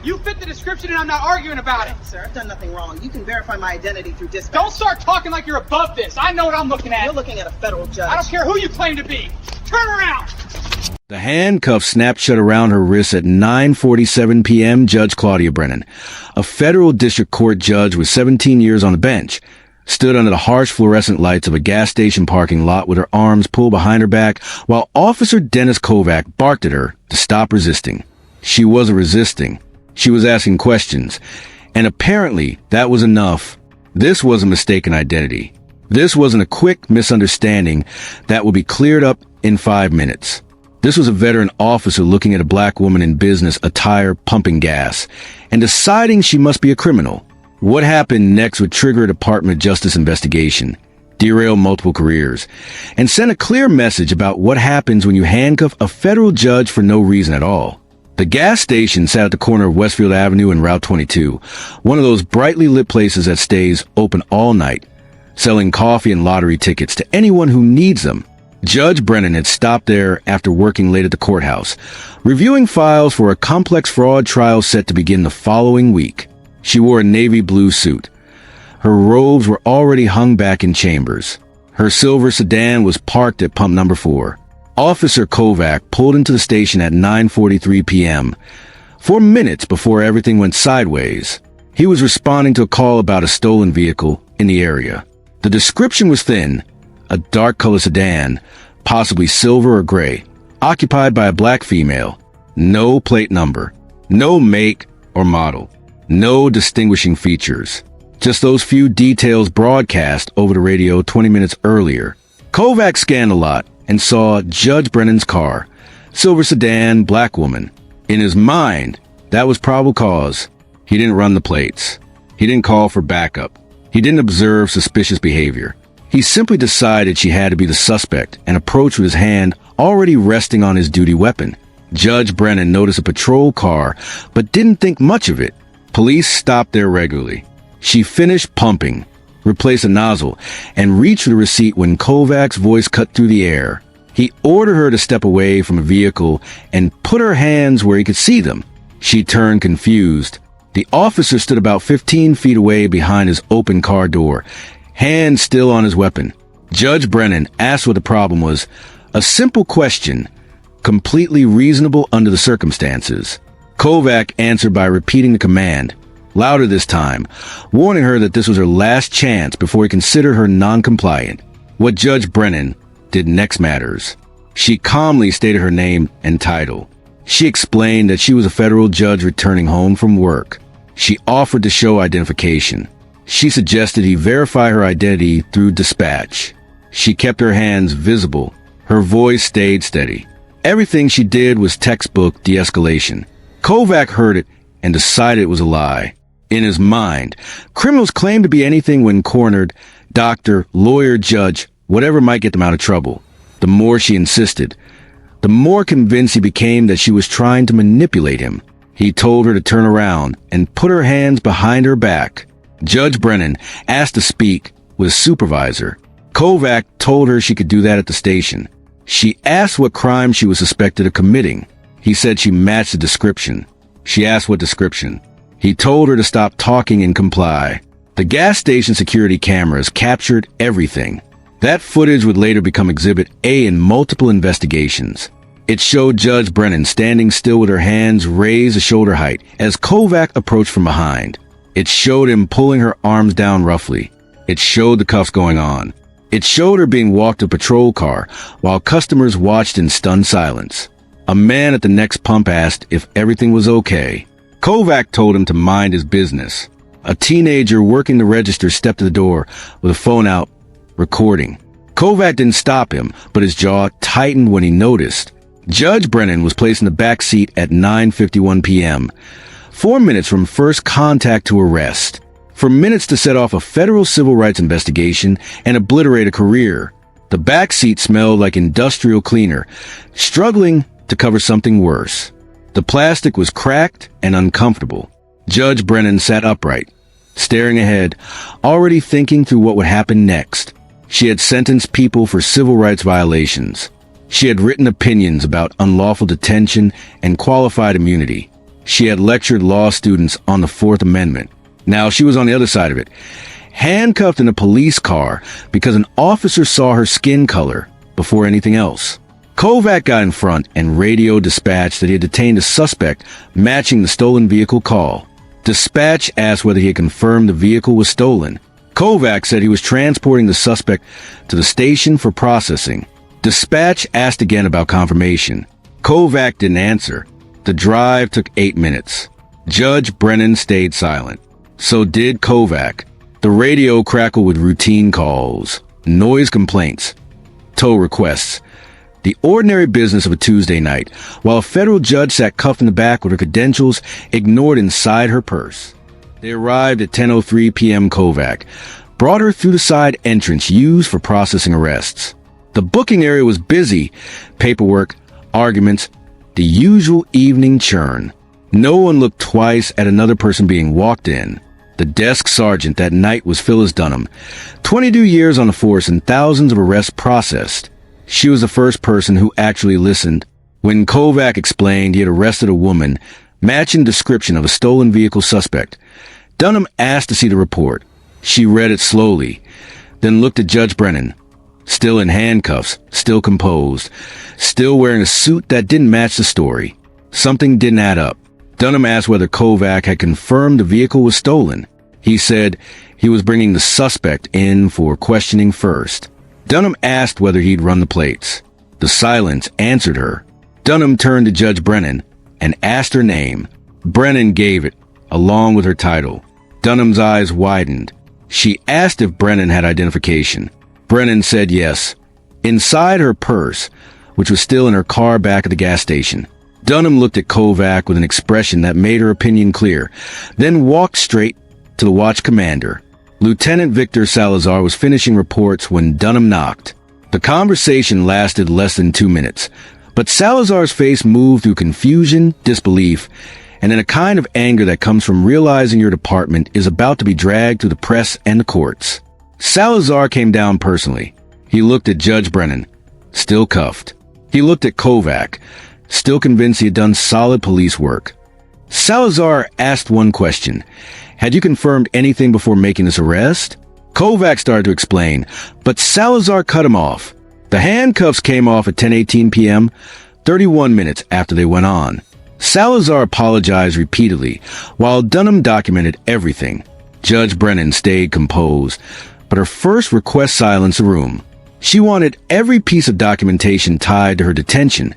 You fit the description and I'm not arguing about it. Sir, I've done nothing wrong. You can verify my identity through dispatch. Don't start talking like you're above this. I know what I'm looking at. You're looking at a federal judge. I don't care who you claim to be. Turn around. The handcuffs snapped shut around her wrists at 9:47 p.m. Judge Claudia Brennan, a federal district court judge with 17 years on the bench, stood under the harsh fluorescent lights of a gas station parking lot with her arms pulled behind her back while Officer Dennis Kovac barked at her to stop resisting. She wasn't resisting. She was asking questions. And apparently that was enough. This was a mistaken identity. This wasn't a quick misunderstanding that would be cleared up in 5 minutes. This was a veteran officer looking at a black woman in business attire pumping gas and deciding she must be a criminal. What happened next would trigger a Department of Justice investigation, derail multiple careers, and send a clear message about what happens when you handcuff a federal judge for no reason at all. The gas station sat at the corner of Westfield Avenue and Route 22, one of those brightly lit places that stays open all night, selling coffee and lottery tickets to anyone who needs them. Judge Brennan had stopped there after working late at the courthouse, reviewing files for a complex fraud trial set to begin the following week. She wore a navy blue suit. Her robes were already hung back in chambers. Her silver sedan was parked at pump number 4. Officer Kovac pulled into the station at 9:43 p.m., 4 minutes before everything went sideways. He was responding to a call about a stolen vehicle in the area. The description was thin, a dark-colored sedan, possibly silver or gray, occupied by a black female. No plate number, no make or model, no distinguishing features. Just those few details broadcast over the radio 20 minutes earlier. Kovac scanned the lot and saw Judge Brennan's car, silver sedan, black woman. In his mind, that was probable cause. He didn't run the plates. He didn't call for backup. He didn't observe suspicious behavior. He simply decided she had to be the suspect and approached with his hand already resting on his duty weapon. Judge Brennan noticed a patrol car, but didn't think much of it. Police stopped there regularly. She finished pumping, replaced a nozzle, and reached for the receipt when Kovac's voice cut through the air. He ordered her to step away from a vehicle and put her hands where he could see them. She turned confused. The officer stood about 15 feet away behind his open car door, hand still on his weapon. Judge Brennan asked what the problem was, a simple question, completely reasonable under the circumstances. Kovac answered by repeating the command, louder this time, warning her that this was her last chance before he considered her non-compliant. What Judge Brennan did next matters. She calmly stated her name and title. She explained that she was a federal judge returning home from work. She offered to show identification. She suggested he verify her identity through dispatch. She kept her hands visible. Her voice stayed steady. Everything she did was textbook de-escalation. Kovac heard it and decided it was a lie. In his mind, criminals claim to be anything when cornered, doctor, lawyer, judge, whatever might get them out of trouble. The more she insisted, the more convinced he became that she was trying to manipulate him. He told her to turn around and put her hands behind her back. Judge Brennan asked to speak with a supervisor. Kovac told her she could do that at the station. She asked what crime she was suspected of committing. He said she matched the description. She asked what description. He told her to stop talking and comply. The gas station security cameras captured everything. That footage would later become Exhibit A in multiple investigations. It showed Judge Brennan standing still with her hands raised to shoulder height as Kovac approached from behind. It showed him pulling her arms down roughly. It showed the cuffs going on. It showed her being walked to a patrol car while customers watched in stunned silence. A man at the next pump asked if everything was okay. Kovac told him to mind his business. A teenager working the register stepped to the door with a phone out, recording. Kovac didn't stop him, but his jaw tightened when he noticed. Judge Brennan was placed in the back seat at 9:51 p.m., 4 minutes from first contact to arrest, for minutes to set off a federal civil rights investigation and obliterate a career. The back seat smelled like industrial cleaner, struggling to cover something worse. The plastic was cracked and uncomfortable. Judge Brennan sat upright, staring ahead, already thinking through what would happen next. She had sentenced people for civil rights violations. She had written opinions about unlawful detention and qualified immunity. She had lectured law students on the Fourth Amendment. Now she was on the other side of it, handcuffed in a police car because an officer saw her skin color before anything else. Kovac got in front and radio dispatch that he had detained a suspect matching the stolen vehicle call. Dispatch asked whether he had confirmed the vehicle was stolen. Kovac said he was transporting the suspect to the station for processing. Dispatch asked again about confirmation. Kovac didn't answer. The drive took 8 minutes. Judge Brennan stayed silent. So did Kovac. The radio crackled with routine calls, noise complaints, tow requests. The ordinary business of a Tuesday night, while a federal judge sat cuffed in the back with her credentials ignored inside her purse. They arrived at 10:03 p.m. Kovac brought her through the side entrance used for processing arrests. The booking area was busy. Paperwork, arguments, the usual evening churn. No one looked twice at another person being walked in. The desk sergeant that night was Phyllis Dunham, 22 years on the force and thousands of arrests processed. She was the first person who actually listened. When Kovac explained he had arrested a woman, matching the description of a stolen vehicle suspect, Dunham asked to see the report. She read it slowly, then looked at Judge Brennan, still in handcuffs, still composed, still wearing a suit that didn't match the story. Something didn't add up. Dunham asked whether Kovac had confirmed the vehicle was stolen. He said he was bringing the suspect in for questioning first. Dunham asked whether he'd run the plates. The silence answered her. Dunham turned to Judge Brennan and asked her name. Brennan gave it, along with her title. Dunham's eyes widened. She asked if Brennan had identification. Brennan said yes. Inside her purse, which was still in her car back at the gas station. Dunham looked at Kovac with an expression that made her opinion clear, then walked straight to the watch commander. Lieutenant Victor Salazar was finishing reports when Dunham knocked. The conversation lasted less than 2 minutes, but Salazar's face moved through confusion, disbelief, and then a kind of anger that comes from realizing your department is about to be dragged through the press and the courts. Salazar came down personally. He looked at Judge Brennan, still cuffed. He looked at Kovac, still convinced he had done solid police work. Salazar asked one question. Had you confirmed anything before making this arrest? Kovac started to explain, but Salazar cut him off. The handcuffs came off at 10:18 p.m., 31 minutes after they went on. Salazar apologized repeatedly, while Dunham documented everything. Judge Brennan stayed composed, but her first request silenced the room. She wanted every piece of documentation tied to her detention,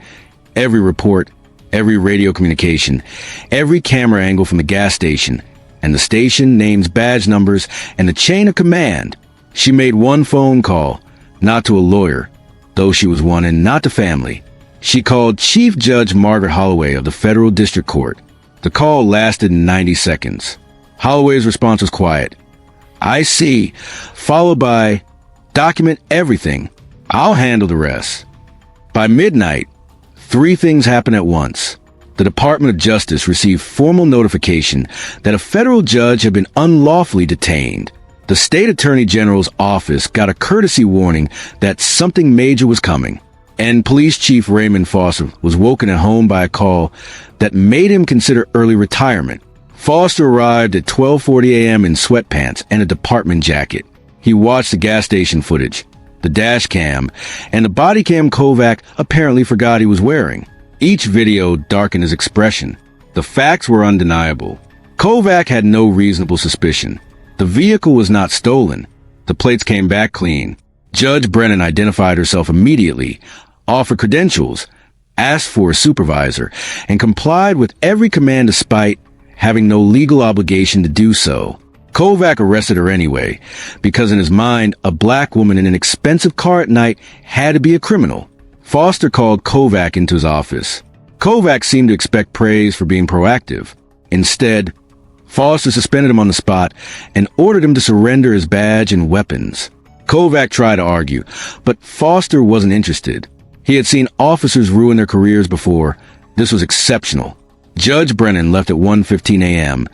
every report, every radio communication, every camera angle from the gas station, and the station names, badge numbers, and the chain of command. She made one phone call, not to a lawyer, though she was one, and not to family. She called Chief Judge Margaret Holloway of the Federal District Court. The call lasted 90 seconds. Holloway's response was quiet. "I see," followed by, "Document everything. I'll handle the rest." By midnight, 3 things happened at once. The Department of Justice received formal notification that a federal judge had been unlawfully detained. The State Attorney General's office got a courtesy warning that something major was coming. And Police Chief Raymond Foster was woken at home by a call that made him consider early retirement. Foster arrived at 12:40 a.m. in sweatpants and a department jacket. He watched the gas station footage, the dash cam, and the body cam Kovac apparently forgot he was wearing. Each video darkened his expression. The facts were undeniable. Kovac had no reasonable suspicion. The vehicle was not stolen. The plates came back clean. Judge Brennan identified herself immediately, offered credentials, asked for a supervisor, and complied with every command despite having no legal obligation to do so. Kovac arrested her anyway, because in his mind, a black woman in an expensive car at night had to be a criminal. Foster called Kovac into his office. Kovac seemed to expect praise for being proactive. Instead, Foster suspended him on the spot and ordered him to surrender his badge and weapons. Kovac tried to argue, but Foster wasn't interested. He had seen officers ruin their careers before. This was exceptional. Judge Brennan left at 1:15 a.m.,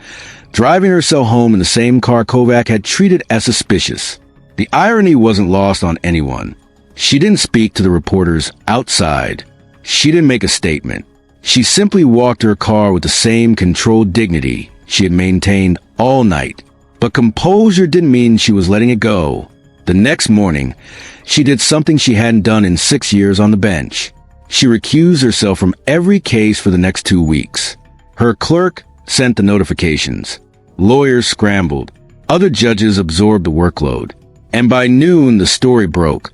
driving herself home in the same car Kovac had treated as suspicious. The irony wasn't lost on anyone. She didn't speak to the reporters outside. She didn't make a statement. She simply walked to her car with the same controlled dignity she had maintained all night. But composure didn't mean she was letting it go. The next morning, she did something she hadn't done in 6 years on the bench. She recused herself from every case for the next 2 weeks. Her clerk sent the notifications. Lawyers scrambled. Other judges absorbed the workload. And by noon, the story broke.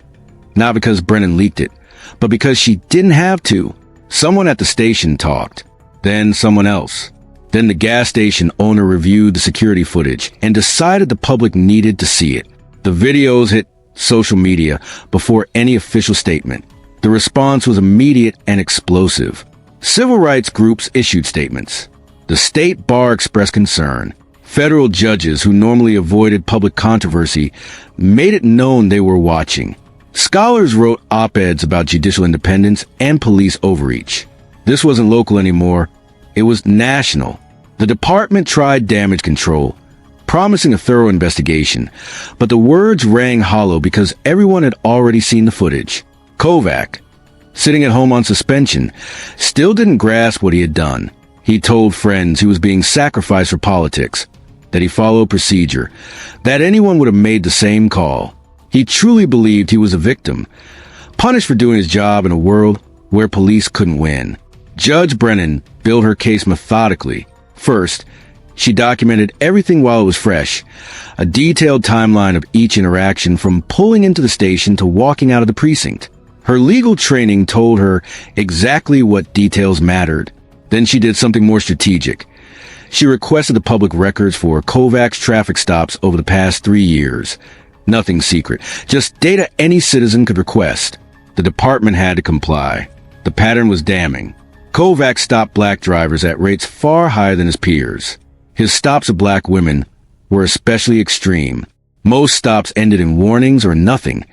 Not because Brennan leaked it, but because she didn't have to. Someone at the station talked. Then someone else. Then the gas station owner reviewed the security footage and decided the public needed to see it. The videos hit social media before any official statement. The response was immediate and explosive. Civil rights groups issued statements. The state bar expressed concern. Federal judges who normally avoided public controversy made it known they were watching. Scholars wrote op-eds about judicial independence and police overreach. This wasn't local anymore. It was national. The department tried damage control, promising a thorough investigation, but the words rang hollow because everyone had already seen the footage. Kovac, sitting at home on suspension, still didn't grasp what he had done. He told friends he was being sacrificed for politics, that he followed procedure, that anyone would have made the same call. He truly believed he was a victim, punished for doing his job in a world where police couldn't win. Judge Brennan built her case methodically. First, she documented everything while it was fresh, a detailed timeline of each interaction from pulling into the station to walking out of the precinct. Her legal training told her exactly what details mattered. Then she did something more strategic. She requested the public records for Kovac's traffic stops over the past 3 years. Nothing secret, just data any citizen could request. The department had to comply. The pattern was damning. Kovac stopped black drivers at rates far higher than his peers. His stops of black women were especially extreme. Most stops ended in warnings or nothing,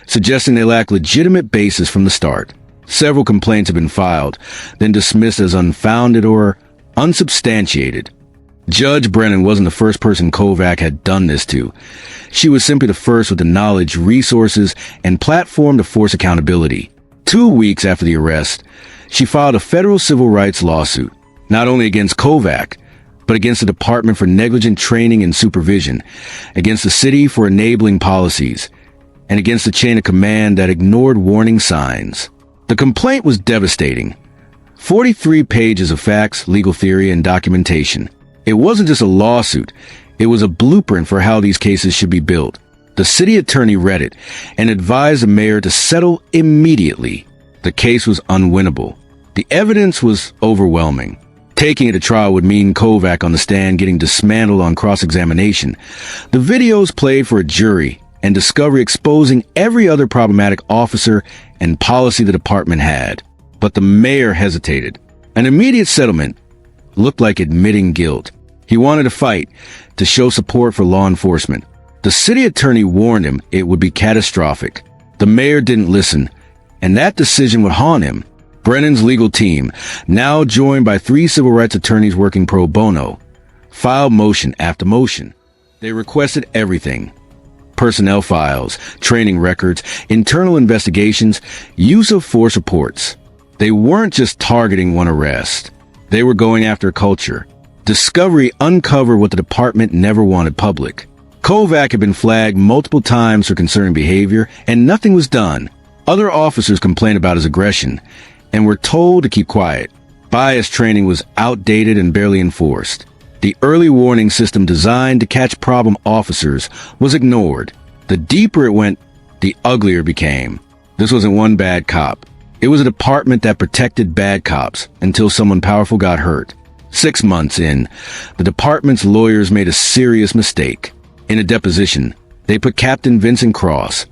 suggesting they lacked legitimate basis from the start. Several complaints have been filed, then dismissed as unfounded or unsubstantiated. Judge Brennan wasn't the first person Kovac had done this to. She was simply the first with the knowledge, resources, and platform to force accountability. 2 weeks after the arrest, she filed a federal civil rights lawsuit, not only against Kovac, but against the department for negligent training and supervision, against the city for enabling policies, and against the chain of command that ignored warning signs. The complaint was devastating. 43 pages of facts, legal theory, and documentation. It wasn't just a lawsuit. It was a blueprint for how these cases should be built. The city attorney read it and advised the mayor to settle immediately. The case was unwinnable. The evidence was overwhelming. Taking it to trial would mean Kovac on the stand getting dismantled on cross-examination. The videos played for a jury and discovery exposing every other problematic officer and policy the department had. But the mayor hesitated. An immediate settlement looked like admitting guilt. He wanted to fight, to show support for law enforcement. The city attorney warned him it would be catastrophic. The mayor didn't listen, and that decision would haunt him. Brennan's legal team, now joined by 3 civil rights attorneys working pro bono, filed motion after motion. They requested everything: personnel files, training records, internal investigations, use of force reports. They weren't just targeting one arrest. They were going after culture. Discovery uncovered what the department never wanted public. Kovac had been flagged multiple times for concerning behavior, and nothing was done. Other officers complained about his aggression and were told to keep quiet. Bias training was outdated and barely enforced. The early warning system designed to catch problem officers was ignored. The deeper it went, the uglier it became. This wasn't one bad cop. It was a department that protected bad cops until someone powerful got hurt. 6 months in, the department's lawyers made a serious mistake. In a deposition, they put Captain Vincent Cross,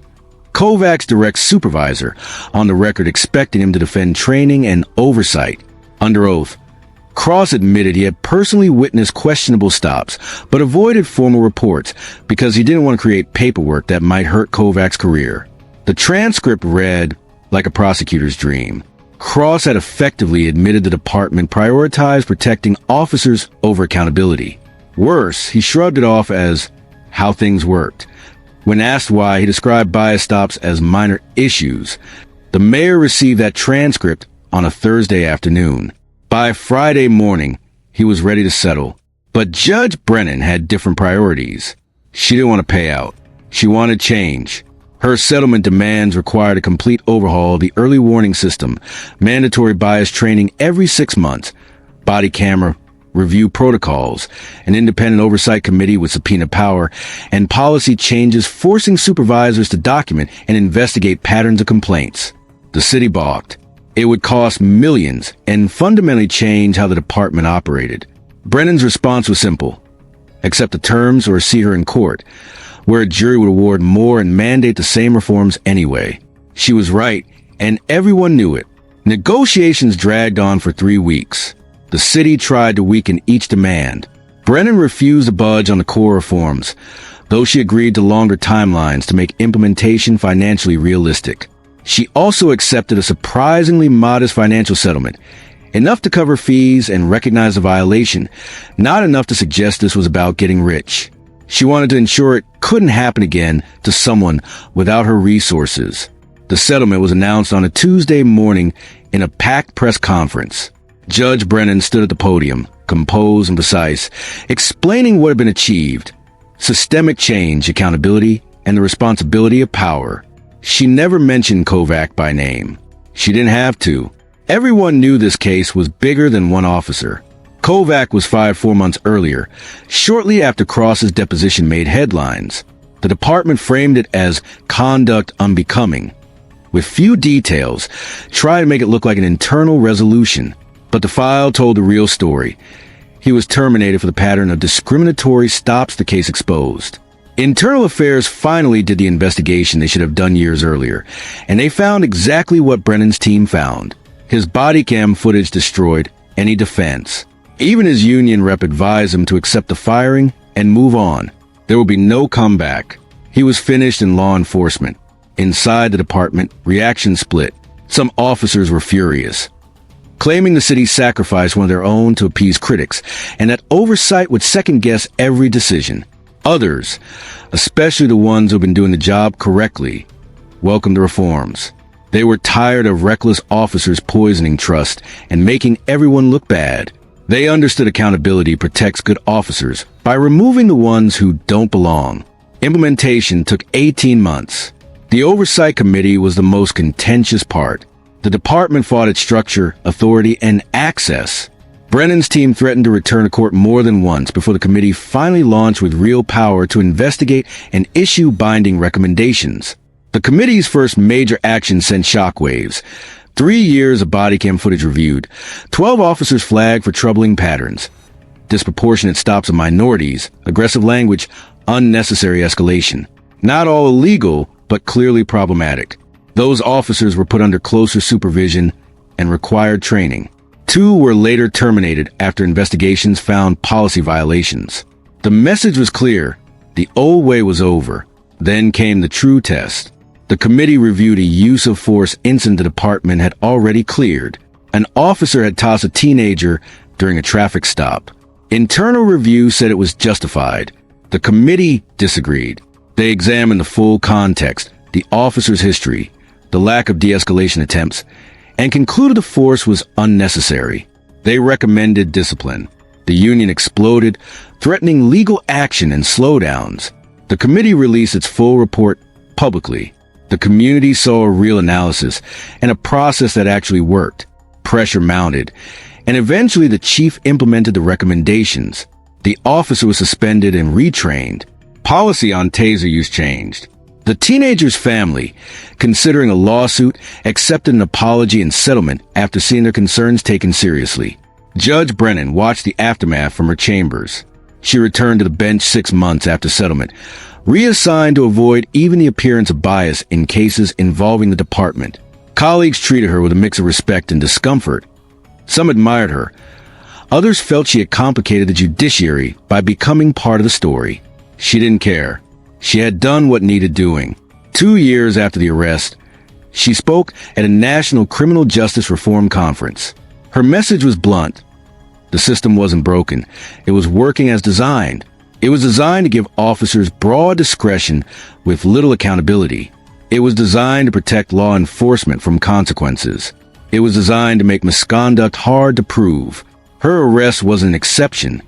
Kovac's direct supervisor, on the record expecting him to defend training and oversight. Under oath, Cross admitted he had personally witnessed questionable stops, but avoided formal reports because he didn't want to create paperwork that might hurt Kovac's career. The transcript read like a prosecutor's dream. Cross had effectively admitted the department prioritized protecting officers over accountability. Worse, he shrugged it off as how things worked. When asked why, he described bias stops as minor issues. The mayor received that transcript on a Thursday afternoon. By Friday morning, he was ready to settle. But Judge Brennan had different priorities. She didn't want to pay out. She wanted change. Her settlement demands required a complete overhaul of the early warning system, mandatory bias training every 6 months, body camera review protocols, an independent oversight committee with subpoena power, and policy changes forcing supervisors to document and investigate patterns of complaints. The city balked. It would cost millions and fundamentally change how the department operated. Brennan's response was simple: accept the terms or see her in court, where a jury would award more and mandate the same reforms anyway. She was right, and everyone knew it. Negotiations dragged on for 3 weeks. The city tried to weaken each demand. Brennan refused to budge on the core reforms, though she agreed to longer timelines to make implementation financially realistic. She also accepted a surprisingly modest financial settlement, enough to cover fees and recognize the violation, not enough to suggest this was about getting rich. She wanted to ensure it couldn't happen again to someone without her resources. The settlement was announced on a Tuesday morning in a packed press conference. Judge Brennan stood at the podium, composed and precise, explaining what had been achieved: systemic change, accountability, and the responsibility of power. She never mentioned Kovac by name. She didn't have to. Everyone knew this case was bigger than one officer. Kovac was fired 4 months earlier, shortly after Cross's deposition made headlines. The department framed it as conduct unbecoming, with few details, trying to make it look like an internal resolution. But the file told the real story. He was terminated for the pattern of discriminatory stops the case exposed. Internal Affairs finally did the investigation they should have done years earlier, and they found exactly what Brennan's team found: his body cam footage destroyed, any defense. Even his union rep advised him to accept the firing and move on. There will be no comeback. He was finished in law enforcement. Inside the department, reactions split. Some officers were furious, claiming the city sacrificed one of their own to appease critics, and that Oversight would second-guess every decision. Others, especially the ones who've been doing the job correctly, welcomed the reforms. They were tired of reckless officers poisoning trust and making everyone look bad. They understood accountability protects good officers by removing the ones who don't belong. Implementation took 18 months. The Oversight Committee was the most contentious part. The department fought its structure, authority, and access. Brennan's team threatened to return to court more than once before the committee finally launched with real power to investigate and issue binding recommendations. The committee's first major action sent shockwaves. 3 years of body cam footage reviewed, 12 officers flagged for troubling patterns, disproportionate stops of minorities, aggressive language, unnecessary escalation. Not all illegal, but clearly problematic. Those officers were put under closer supervision and required training. 2 were later terminated after investigations found policy violations. The message was clear: the old way was over. Then came the true test. The committee reviewed a use of force incident the department had already cleared. An officer had tossed a teenager during a traffic stop. Internal review said it was justified. The committee disagreed. They examined the full context, the officer's history, the lack of de-escalation attempts, and concluded the force was unnecessary. They recommended discipline. The union exploded, threatening legal action and slowdowns. The committee released its full report publicly. The community saw a real analysis and a process that actually worked. Pressure mounted, and eventually the chief implemented the recommendations. The officer was suspended and retrained. Policy on taser use changed. The teenager's family, considering a lawsuit, accepted an apology and settlement after seeing their concerns taken seriously. Judge Brennan watched the aftermath from her chambers. She returned to the bench 6 months after settlement, reassigned to avoid even the appearance of bias in cases involving the department. Colleagues treated her with a mix of respect and discomfort. Some admired her. Others felt she had complicated the judiciary by becoming part of the story. She didn't care. She had done what needed doing. 2 years after the arrest, she spoke at a national criminal justice reform conference. Her message was blunt. The system wasn't broken. It was working as designed. It was designed to give officers broad discretion with little accountability. It was designed to protect law enforcement from consequences. It was designed to make misconduct hard to prove. Her arrest wasn't an exception.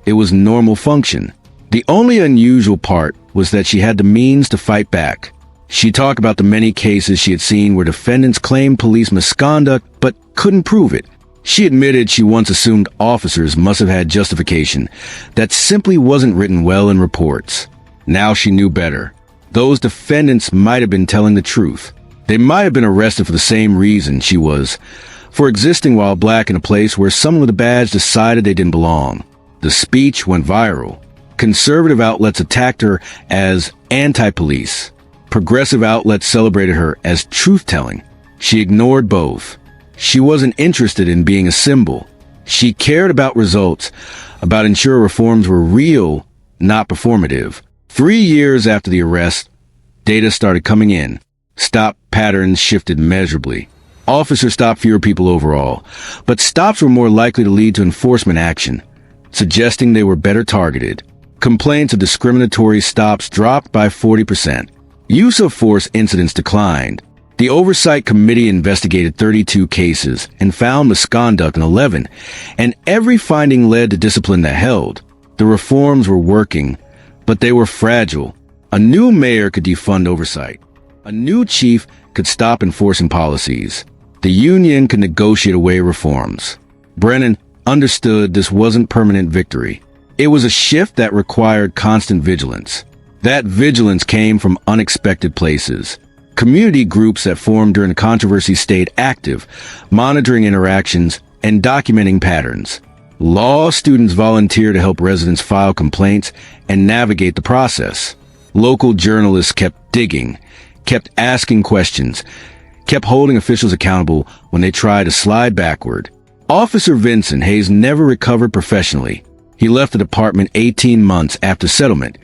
It was normal function. The only unusual part was that she had the means to fight back. She talked about the many cases she had seen where defendants claimed police misconduct but couldn't prove it. She admitted she once assumed officers must have had justification that simply wasn't written well in reports. Now she knew better. Those defendants might have been telling the truth. They might have been arrested for the same reason she was, for existing while black in a place where someone with a badge decided they didn't belong. The speech went viral. Conservative outlets attacked her as anti-police. Progressive outlets celebrated her as truth-telling. She ignored both. She wasn't interested in being a symbol. She cared about results, about ensuring reforms were real, not performative. 3 years after the arrest, data started coming in. Stop patterns shifted measurably. Officers stopped fewer people overall, but stops were more likely to lead to enforcement action, suggesting they were better targeted. Complaints of discriminatory stops dropped by 40%. Use of force incidents declined. The Oversight Committee investigated 32 cases and found misconduct in 11, and every finding led to discipline that held. The reforms were working, but they were fragile. A new mayor could defund oversight. A new chief could stop enforcing policies. The union could negotiate away reforms. Brennan understood this wasn't permanent victory. It was a shift that required constant vigilance. That vigilance came from unexpected places. Community groups that formed during the controversy stayed active, monitoring interactions and documenting patterns. Law students volunteered to help residents file complaints and navigate the process. Local journalists kept digging, kept asking questions, kept holding officials accountable when they tried to slide backward. Officer Vincent Hayes never recovered professionally. He left the department 18 months after settlement,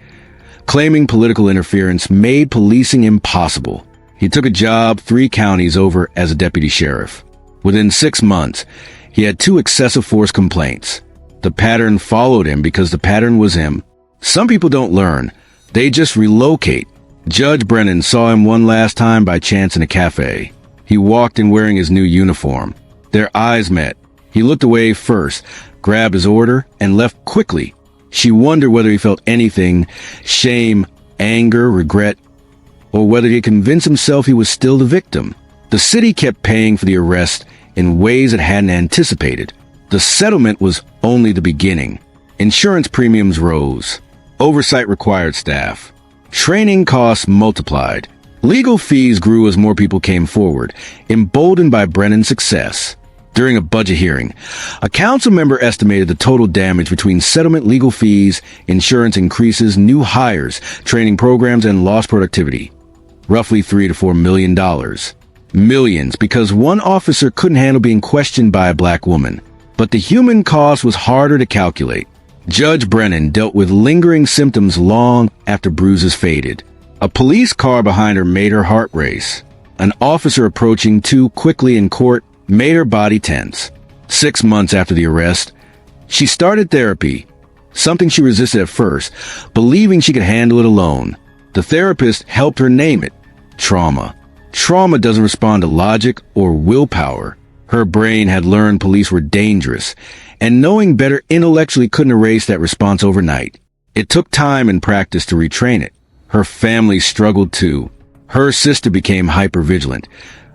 claiming political interference made policing impossible. He took a job 3 counties over as a deputy sheriff. Within 6 months, he had 2 excessive force complaints. The pattern followed him because the pattern was him. Some people don't learn. They just relocate. Judge Brennan saw him one last time by chance in a cafe. He walked in wearing his new uniform. Their eyes met. He looked away first, grabbed his order, and left quickly. She wondered whether he felt anything, shame, anger, regret, or whether he convinced himself he was still the victim. The city kept paying for the arrest in ways it hadn't anticipated. The settlement was only the beginning. Insurance premiums rose. Oversight required staff. Training costs multiplied. Legal fees grew as more people came forward, emboldened by Brennan's success. During a budget hearing, a council member estimated the total damage between settlement, legal fees, insurance increases, new hires, training programs, and lost productivity. Roughly $3 to $4 million. Millions, because one officer couldn't handle being questioned by a black woman. But the human cost was harder to calculate. Judge Brennan dealt with lingering symptoms long after bruises faded. A police car behind her made her heart race. An officer approaching too quickly in court made her body tense. 6 months after the arrest, she started therapy, something she resisted at first, believing she could handle it alone. The therapist helped her name it: trauma. Trauma doesn't respond to logic or willpower. Her brain had learned police were dangerous, and knowing better intellectually couldn't erase that response overnight. It took time and practice to retrain it. Her family struggled too. Her sister became hypervigilant,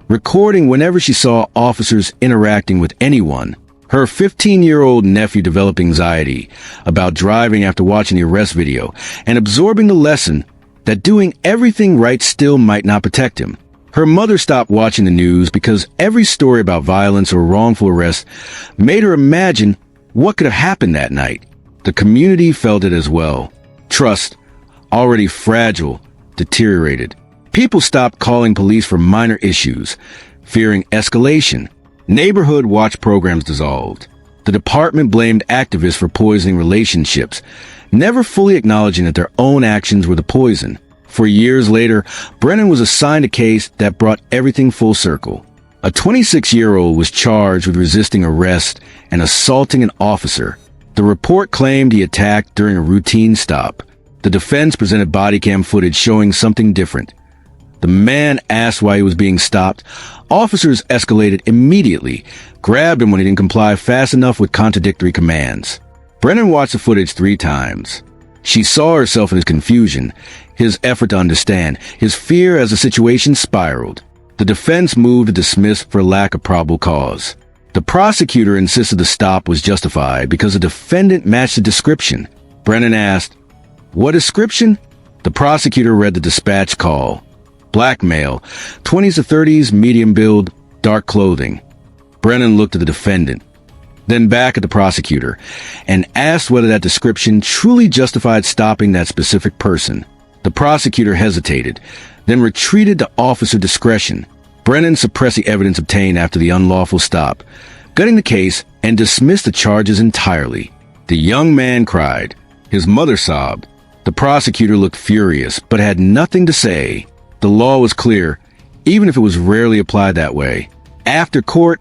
recording whenever she saw officers interacting with anyone. Her 15-year-old nephew developed anxiety about driving after watching the arrest video and absorbing the lesson that doing everything right still might not protect him. Her mother stopped watching the news because every story about violence or wrongful arrest made her imagine what could have happened that night. The community felt it as well. Trust, already fragile, deteriorated. People stopped calling police for minor issues, fearing escalation. Neighborhood watch programs dissolved. The department blamed activists for poisoning relationships, never fully acknowledging that their own actions were the poison. For years later, Brennan was assigned a case that brought everything full circle. A 26-year-old was charged with resisting arrest and assaulting an officer. The report claimed he attacked during a routine stop. The defense presented bodycam footage showing something different. The man asked why he was being stopped. Officers escalated immediately, grabbed him when he didn't comply fast enough with contradictory commands. Brennan watched the footage 3 times. She saw herself in his confusion, his effort to understand, his fear as the situation spiraled. The defense moved to dismiss for lack of probable cause. The prosecutor insisted the stop was justified because the defendant matched the description. Brennan asked, "What description?" The prosecutor read the dispatch call. Black male, 20s to 30s, medium build, dark clothing. Brennan looked at the defendant, then back at the prosecutor, and asked whether that description truly justified stopping that specific person. The prosecutor hesitated, then retreated to officer discretion. Brennan suppressed the evidence obtained after the unlawful stop, gutting the case and dismissed the charges entirely. The young man cried. His mother sobbed. The prosecutor looked furious, but had nothing to say. The law was clear, even if it was rarely applied that way. After court,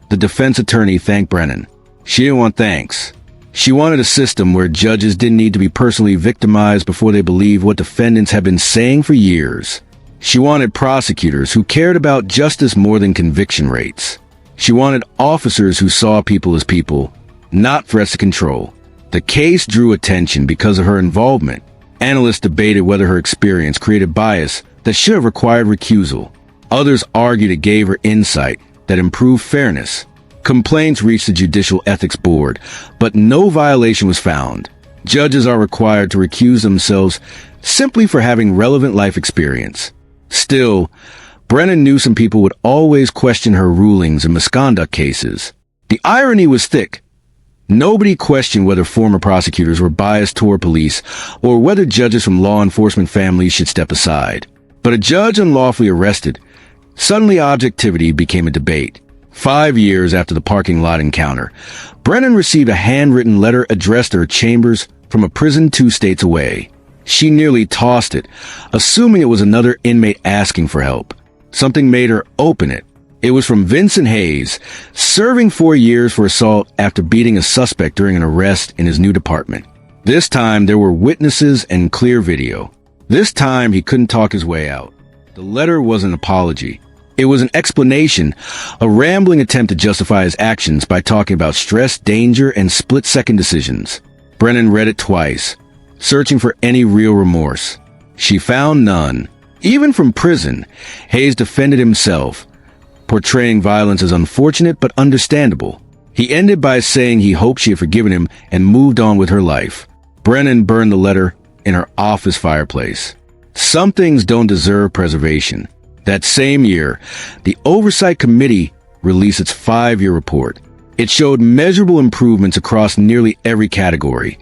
the defense attorney thanked Brennan. She didn't want thanks. She wanted a system where judges didn't need to be personally victimized before they believed what defendants had been saying for years. She wanted prosecutors who cared about justice more than conviction rates. She wanted officers who saw people as people, not threats to control. The case drew attention because of her involvement. Analysts debated whether her experience created bias that should have required recusal. Others argued it gave her insight that improved fairness. Complaints reached the Judicial Ethics Board, but no violation was found. Judges are required to recuse themselves simply for having relevant life experience. Still, Brennan knew some people would always question her rulings in misconduct cases. The irony was thick. Nobody questioned whether former prosecutors were biased toward police or whether judges from law enforcement families should step aside. But a judge unlawfully arrested, suddenly objectivity became a debate. 5 years after the parking lot encounter, Brennan received a handwritten letter addressed to her chambers from a prison 2 states away. She nearly tossed it, assuming it was another inmate asking for help. Something made her open it. It was from Vincent Hayes, serving 4 years for assault after beating a suspect during an arrest in his new department. This time, there were witnesses and clear video. This time, he couldn't talk his way out. The letter was an apology. It was an explanation, a rambling attempt to justify his actions by talking about stress, danger, and split-second decisions. Brennan read it twice, searching for any real remorse. She found none. Even from prison, Hayes defended himself, portraying violence as unfortunate but understandable. He ended by saying he hoped she had forgiven him and moved on with her life. Brennan burned the letter in her office fireplace. Some things don't deserve preservation. That same year, the Oversight Committee released its 5-year report. It showed measurable improvements across nearly every category.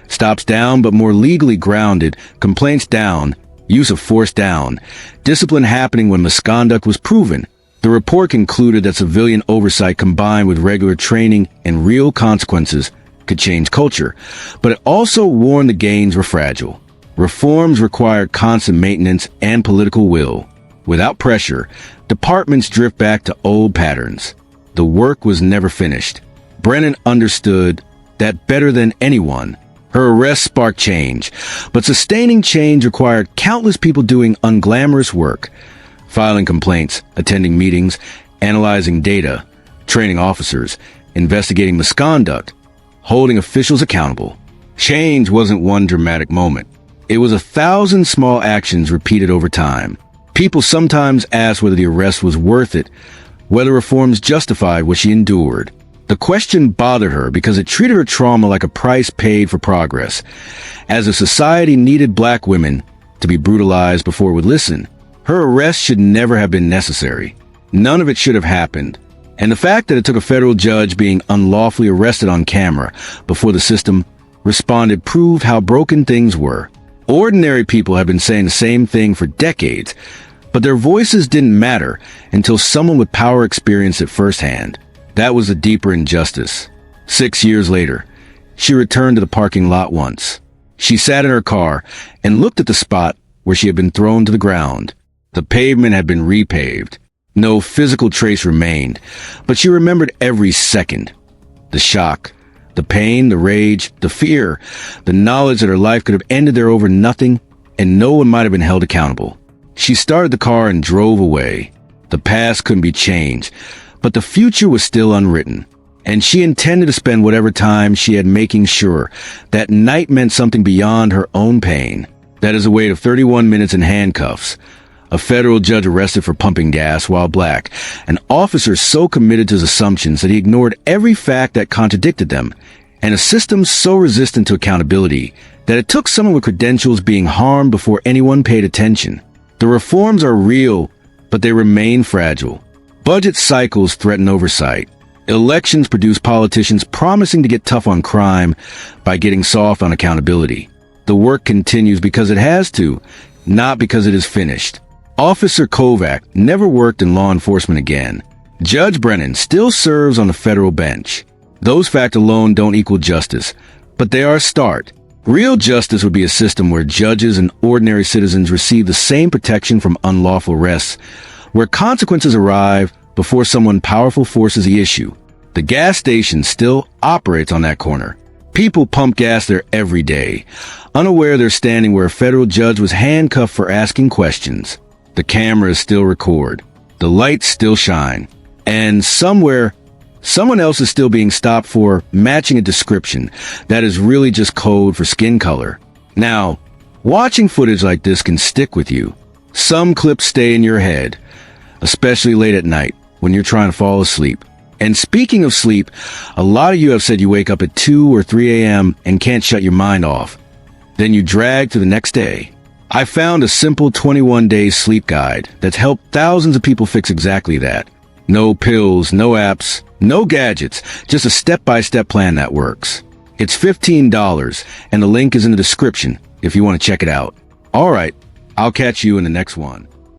Stops down but more legally grounded, complaints down, use of force down, discipline happening when misconduct was proven. The report concluded that civilian oversight combined with regular training and real consequences could change culture, but it also warned the gains were fragile. Reforms required constant maintenance and political will. Without pressure, departments drift back to old patterns. The work was never finished. Brennan understood that better than anyone. Her arrest sparked change, but sustaining change required countless people doing unglamorous work, filing complaints, attending meetings, analyzing data, training officers, investigating misconduct, holding officials accountable. Change wasn't one dramatic moment. It was 1,000 small actions repeated over time. People sometimes asked whether the arrest was worth it, whether reforms justified what she endured. The question bothered her because it treated her trauma like a price paid for progress, as if society needed black women to be brutalized before it would listen. Her arrest should never have been necessary. None of it should have happened. And the fact that it took a federal judge being unlawfully arrested on camera before the system responded proved how broken things were. Ordinary people have been saying the same thing for decades, but their voices didn't matter until someone with power experienced it firsthand. That was a deeper injustice. 6 years later, she returned to the parking lot once. She sat in her car and looked at the spot where she had been thrown to the ground. The pavement had been repaved. No physical trace remained, but she remembered every second. The shock, the pain, the rage, the fear, the knowledge that her life could have ended there over nothing, and no one might have been held accountable. She started the car and drove away. The past couldn't be changed, but the future was still unwritten. And she intended to spend whatever time she had making sure that night meant something beyond her own pain. That is a wait of 31 minutes in handcuffs. A federal judge arrested for pumping gas while black. An officer so committed to his assumptions that he ignored every fact that contradicted them. And a system so resistant to accountability that it took someone with credentials being harmed before anyone paid attention. The reforms are real, but they remain fragile. Budget cycles threaten oversight. Elections produce politicians promising to get tough on crime by getting soft on accountability. The work continues because it has to, not because it is finished. Officer Kovac never worked in law enforcement again. Judge Brennan still serves on the federal bench. Those facts alone don't equal justice, but they are a start. Real justice would be a system where judges and ordinary citizens receive the same protection from unlawful arrests, where consequences arrive before someone powerful forces the issue. The gas station still operates on that corner. People pump gas there every day, unaware they're standing where a federal judge was handcuffed for asking questions. The cameras still record. The lights still shine. And somewhere, someone else is still being stopped for matching a description that is really just code for skin color. Now, watching footage like this can stick with you. Some clips stay in your head, especially late at night when you're trying to fall asleep. And speaking of sleep, a lot of you have said you wake up at 2 or 3 a.m. and can't shut your mind off. Then you drag to the next day. I found a simple 21-day sleep guide that's helped thousands of people fix exactly that. No pills, no apps, no gadgets, just a step-by-step plan that works. It's $15, and the link is in the description if you want to check it out. All right, I'll catch you in the next one.